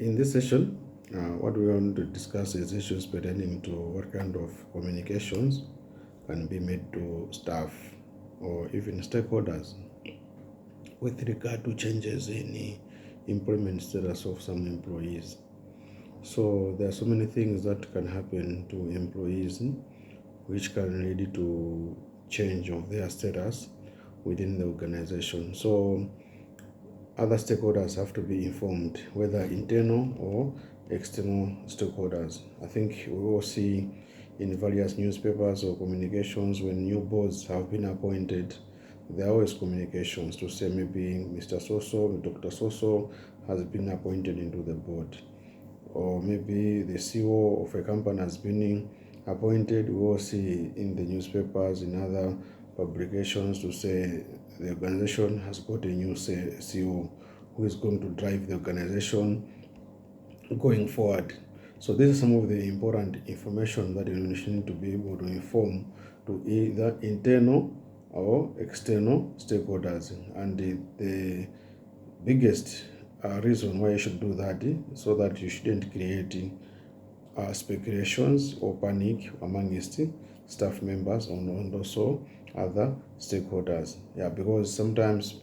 In this session, what we want to discuss is issues pertaining to what kind of communications can be made to staff or even stakeholders with regard to changes in the employment status of some employees. So there are so many things that can happen to employees which can lead to change of their status within the organization. So other stakeholders have to be informed, whether internal or external stakeholders. I think we all see in various newspapers or communications when new boards have been appointed, there are always communications to say maybe Mr. Soso, Dr. Soso has been appointed into the board, or maybe the CEO of a company has been appointed. We all see in the newspapers, in other publications, to say the organization has got a new CEO who is going to drive the organization going forward. So this is some of the important information that you need to be able to inform to either internal or external stakeholders. And the biggest reason why you should do that, so that you shouldn't create speculations or panic amongst staff members and also other stakeholders. Because sometimes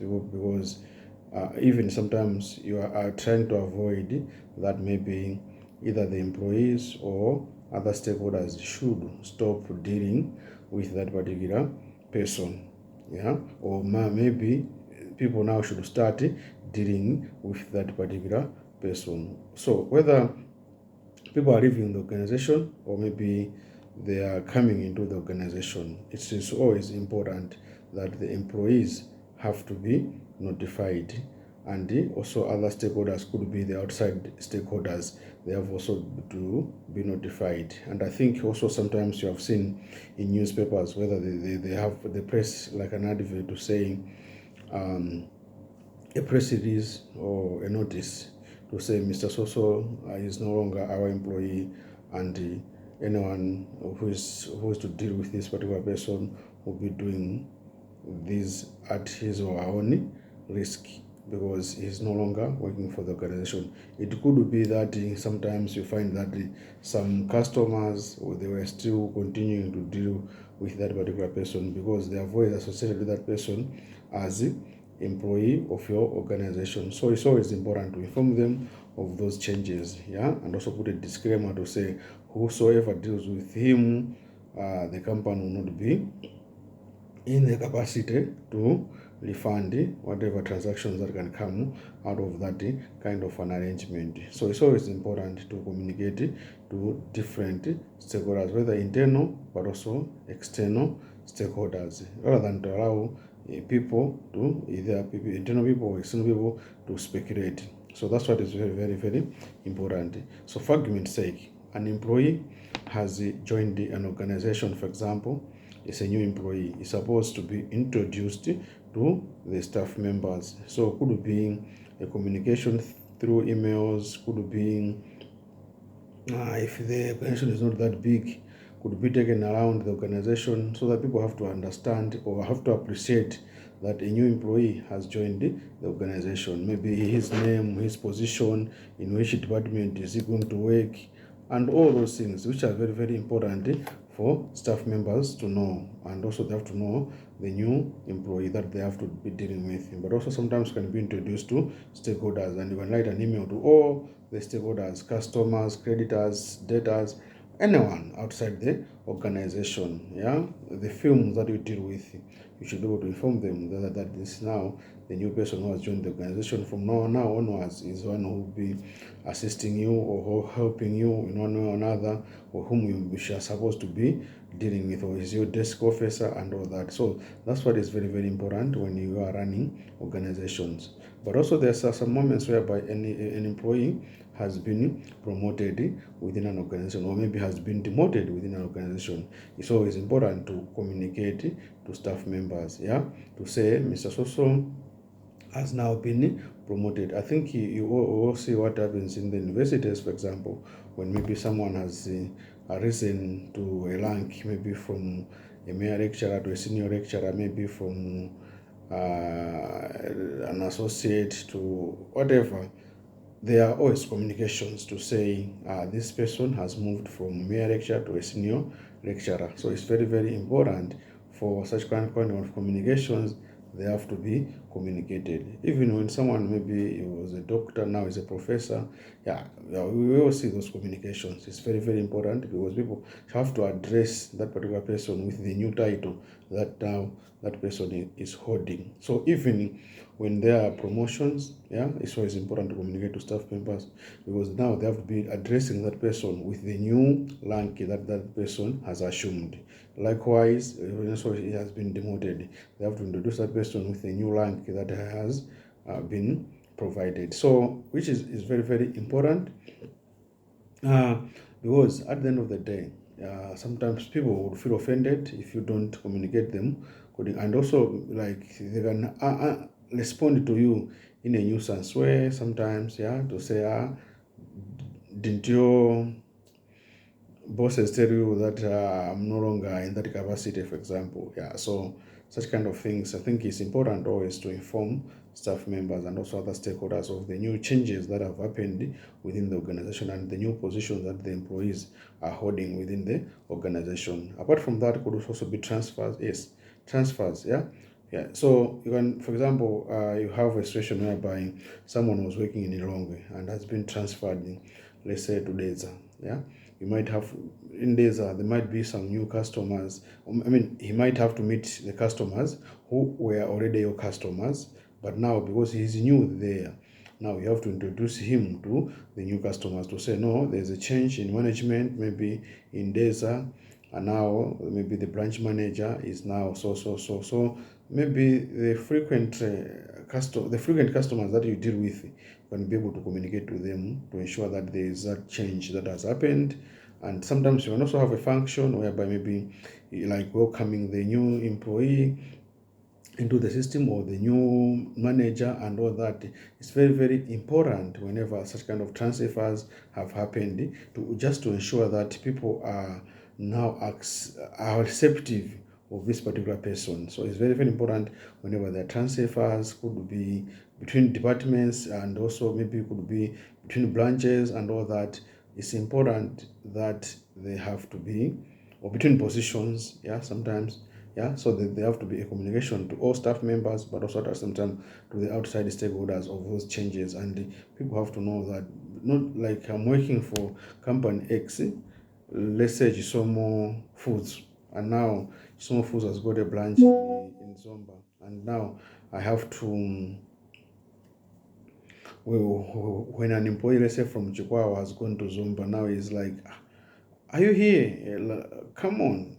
even sometimes you are trying to avoid that maybe either the employees or other stakeholders should stop dealing with that particular person. Or maybe people now should start dealing with that particular person. So whether people are leaving the organization or maybe they are coming into the organization, it is always important that the employees have to be notified, and also other stakeholders could be the outside stakeholders. They have also to be notified. And I think also sometimes you have seen in newspapers whether they have the press like an advert to say a press release or a notice to say Mr. Soso is no longer our employee, and anyone who is to deal with this particular person will be doing this at his or her own risk, because he's no longer working for the organization. It could be that sometimes you find that some customers, or they were still continuing to deal with that particular person because they have always associated with that person as employee of your organization. So it's always important to inform them of those changes, and also put a disclaimer to say whosoever deals with him, the company will not be in the capacity to refund whatever transactions that can come out of that kind of an arrangement. So it's always important to communicate to different stakeholders, whether internal but also external stakeholders, rather than to allow people to either internal people or external people to speculate. So that's what is very, very, very important. So for argument's sake, an employee has joined an organization, for example, is a new employee, is supposed to be introduced to the staff members. So could be a communication through emails, could be if the organization is not that big, could be taken around the organization so that people have to understand or have to appreciate that a new employee has joined the organization. Maybe his name, his position, in which department is he going to work, and all those things which are very, very important for staff members to know. And also they have to know the new employee that they have to be dealing with. But also sometimes can be introduced to stakeholders, and you can write an email to all the stakeholders, customers, creditors, debtors, anyone outside the organization. The firms that you deal with, you should be able to inform them that this now the new person who has joined the organization from now onwards is one who will be assisting you or helping you in one way or another, or whom you are supposed to be dealing with, or is your desk officer and all that. So that's what is very, very important when you are running organizations. But also there are some moments whereby an employee has been promoted within an organization, or maybe has been demoted within an organization. It's always important to communicate to staff members, to say Mr. So has now been promoted. I think you will see what happens in the universities, for example, when maybe someone has risen to a rank, maybe from a mere lecturer to a senior lecturer, maybe from an associate to whatever. there are always communications to say this person has moved from mere lecturer to a senior lecturer. So it's very, very important for such kind of communications. They have to be communicated. Even when someone maybe was a doctor, now is a professor, we will see those communications. It's very, very important because people have to address that particular person with the new title that now that person is holding. So even when there are promotions, it's always important to communicate to staff members because now they have to be addressing that person with the new rank that person has assumed. Likewise, when he has been demoted, they have to introduce that person with a new rank that has been provided. So, which is very, very important because at the end of the day, sometimes people would feel offended if you don't communicate them, and also like they can respond to you in a nuisance way sometimes, to say, didn't your bosses tell you that I'm no longer in that capacity, for example? So such kind of things, I think it's important always to inform staff members and also other stakeholders of the new changes that have happened within the organization and the new positions that the employees are holding within the organization. Apart from that, could also be transfers. Yes, transfers. So you can, for example, you have a situation whereby someone was working in Ilongwe and has been transferred, let's say, to Deza. You might have in Deza, there might be some new customers. He might have to meet the customers who were already your customers, but now because he's new there, now you have to introduce him to the new customers to say, no, there's a change in management, maybe in Deza, and now maybe the branch manager is now so. Maybe the frequent customers that you deal with, you can be able to communicate to them to ensure that there is that change that has happened. And sometimes you can also have a function whereby maybe like welcoming the new employee into the system or the new manager and all that. It's very, very important whenever such kind of transfers have happened to ensure that people are now are receptive of this particular person. So it's very, very important whenever there are transfers, could be between departments and also maybe could be between branches and all that. It's important that they have to be, or between positions, sometimes, so that there have to be a communication to all staff members, but also at the same time to the outside stakeholders of those changes. And people have to know that, not like I'm working for company X, let's say Chisomo Foods, and now Chisomo Foods has got a branch in Zomba, and now I have to, when an employee, let's say from Chikwawa, has gone to Zomba, now he's like, are you here? Come on.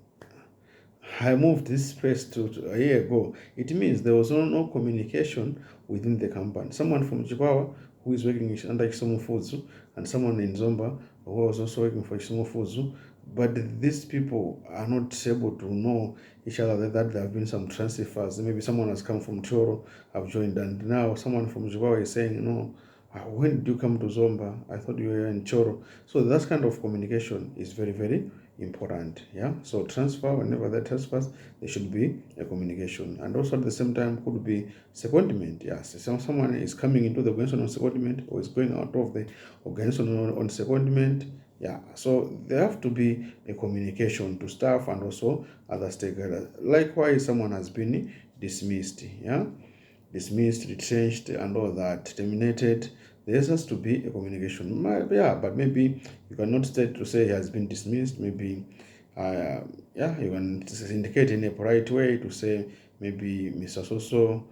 I moved this place to a year ago. It means there was no communication within the company. Someone from Chipawa who is working under Kisomo Foods and someone in Zomba who was also working for Kisomo Foods. But these people are not able to know each other, that there have been some transfers. Maybe someone has come from Choro, have joined, and now someone from Chipawa is saying, no, when did you come to Zomba? I thought you were in Choro. So that kind of communication is very, very important. So transfer, whenever that transfers, there should be a communication. And also at the same time could be secondment. So someone is coming into the organization on secondment or is going out of the organization on secondment. So there have to be a communication to staff and also other stakeholders. Likewise, someone has been dismissed, retrenched and all that, terminated. There has to be a communication. But maybe you cannot state to say he has been dismissed. Maybe you can indicate in a polite way to say maybe Mr. So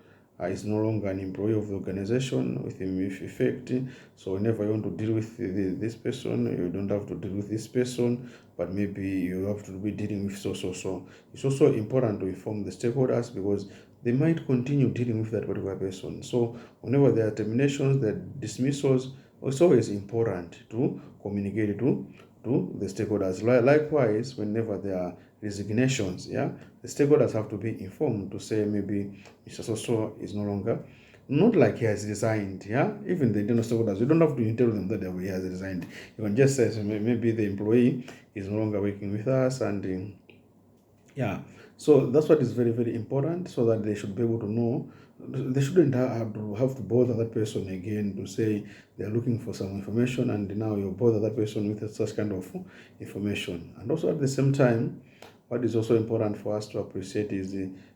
is no longer an employee of the organization with effect. So whenever you want to deal with this person, you don't have to deal with this person, but maybe you have to be dealing with so. It's also important to inform the stakeholders because they might continue dealing with that particular person. So whenever there are terminations, there are dismissals, it's always important to communicate to the stakeholders. Likewise, whenever there are resignations, the stakeholders have to be informed to say maybe Mr. So is no longer, not like he has resigned. Even the internal stakeholders, you don't have to tell them that he has resigned. You can just say maybe the employee is no longer working with us, and so that's what is very, very important, so that they should be able to know they shouldn't have to bother that person again to say they're looking for some information, and now you bother that person with such kind of information. And also at the same time, what is also important for us to appreciate is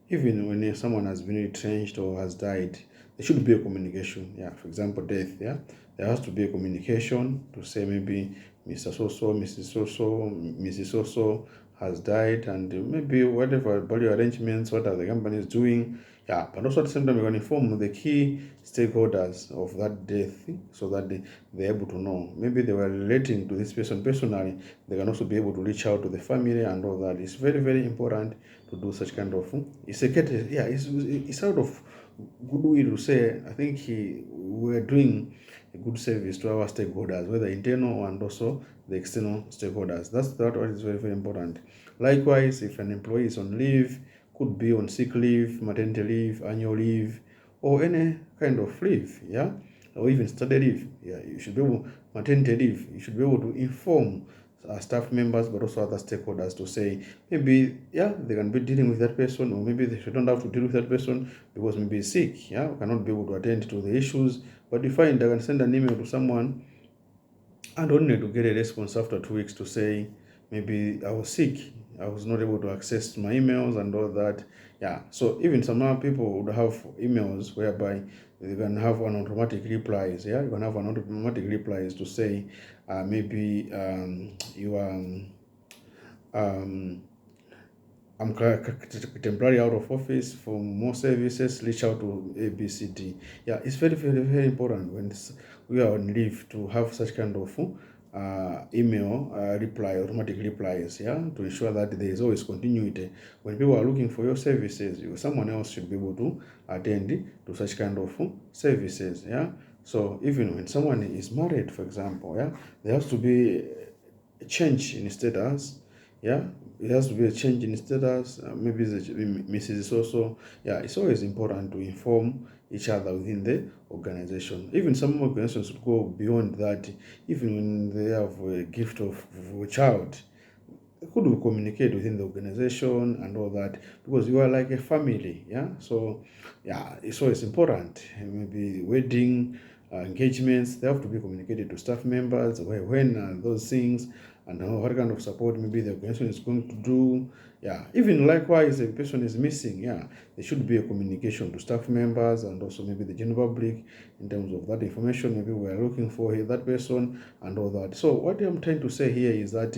even when someone has been retrenched or has died, there should be a communication. Yeah, for example, death. Yeah, there has to be a communication to say maybe Mr. So-so, Mrs. So-so, Mrs. So-so has died, and maybe whatever body arrangements, what are the companies doing. Yeah, but also at the same time, you can inform the key stakeholders of that death so that they're able to know. Maybe they were relating to this person personally. They can also be able to reach out to the family and all that. It's very, very important to do such kind of. It's out of goodwill to say, I think we're doing a good service to our stakeholders, whether internal and also the external stakeholders. That what is very, very important. Likewise, if an employee is on leave, could be on sick leave, maternity leave, annual leave, or any kind of leave, yeah, or even study leave, yeah, you should be able, maternity leave, you should be able to inform staff members but also other stakeholders to say maybe, yeah, they can be dealing with that person, or maybe they shouldn't have to deal with that person because maybe he's sick, yeah, cannot be able to attend to the issues. But you find they can send an email to someone and only to get a response after 2 weeks to say maybe I was sick, I was not able to access my emails and all that. Yeah, so even some other people would have emails whereby you can have an automatic replies. Yeah, you can have an automatic replies to say maybe you are um, I'm temporarily out of office. For more services, reach out to ABCD. Yeah, it's very, very, very important when we are on leave to have such kind of email reply, automatic replies, yeah, to ensure that there is always continuity. When people are looking for your services, someone else should be able to attend to such kind of services, yeah. So even when someone is married, for example, yeah, there has to be a change in status, yeah, it has to be a change in status. Maybe Mrs. is also, yeah, it's always important to inform each other within the organization. Even some organizations should go beyond that. Even when they have a gift of a child, could we communicate within the organization and all that, because you are like a family, yeah. So yeah, it's always important. Maybe wedding engagements, they have to be communicated to staff members when those things, and what kind of support maybe the organization is going to do. Yeah, even likewise, if a person is missing, yeah, there should be a communication to staff members and also maybe the general public in terms of that information. Maybe we are looking for that person and all that. So what I'm trying to say here is that